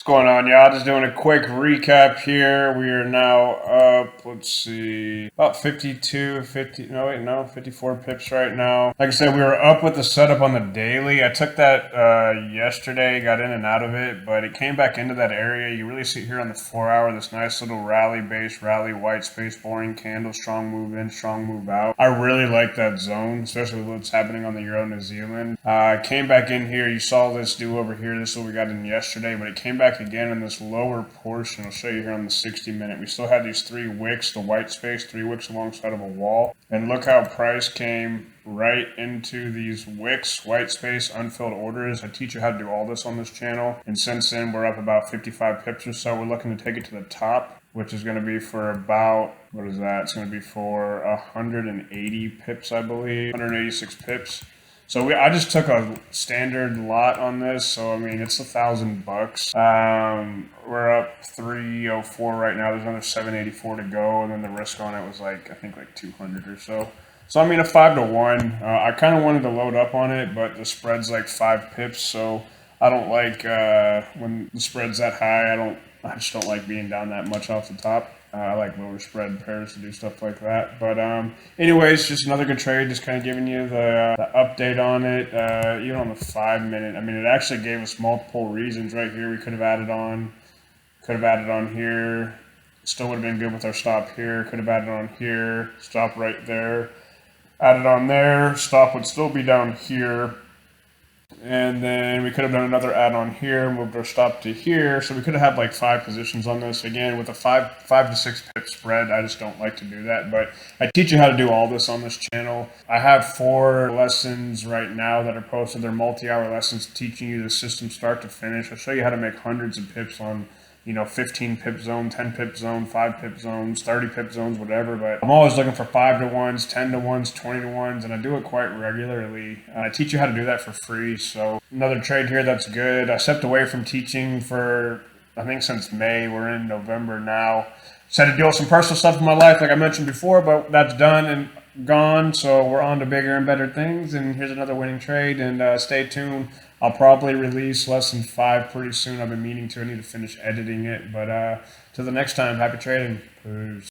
What's going on, y'all? Just doing a quick recap here. We are now up, let's see, about 52, 50, no, wait, no, 54 pips right now. Like I said, we were up with the setup on the daily. I took that yesterday, got in and out of it, but it came back into that area. You really see here on the 4 hour, this nice little rally base, rally, white space, boring candle, strong move in, strong move out. I really like that zone, especially with what's happening on the Euro New Zealand. Came back in here. You saw this do over here. This is what we got in yesterday, but it came back again in this lower portion. I'll show you here on the 60-minute. We still had these three wicks, the white space, three wicks alongside of a wall. And look how price came right into these wicks, white space, unfilled orders. I teach you how to do all this on this channel. And since then, we're up about 55 pips or so. We're looking to take it to the top, which is going to be for about, what is that? It's going to be for 180 pips, I believe, 186 pips. So I just took a standard lot on this, so I mean it's $1,000. We're up 304 right now. There's another 784 to go, and then the risk on it was I think 200 or so. So I mean a 5-to-1. I kind of wanted to load up on it, but the spread's like 5 pips, so I don't like when the spread's that high. I just don't like being down that much off the top. I like lower spread pairs to do stuff like that. But anyways, just another good trade. Just kind of giving you the update on it. Even on the 5-minute, I mean, it actually gave us multiple reasons right here. We could have added on. Could have added on here. Still would have been good with our stop here. Could have added on here. Stop right there. Added on there. Stop would still be down here. And then we could have done another add-on here, moved our stop to here. So we could have had like 5 positions on this. Again, with a 5 to 6 pip spread, I just don't like to do that. But I teach you how to do all this on this channel. I have 4 lessons right now that are posted. They're multi-hour lessons teaching you the system start to finish. I'll show you how to make hundreds of pips on 15 pip zone, 10 pip zone, 5 pip zones, 30 pip zones, whatever. But I'm always looking for 5-to-1s, 10-to-1s, 20-to-1s, and I do it quite regularly. I teach you how to do that for free. So another trade here that's good. I stepped away from teaching for, I think, since May. We're in November now. Just had to deal with some personal stuff in my life, like I mentioned before, but that's done and gone. So we're on to bigger and better things. And here's another winning trade. And stay tuned. I'll probably release lesson 5 pretty soon. I've been meaning to. I need to finish editing it. But till the next time, happy trading. Peace.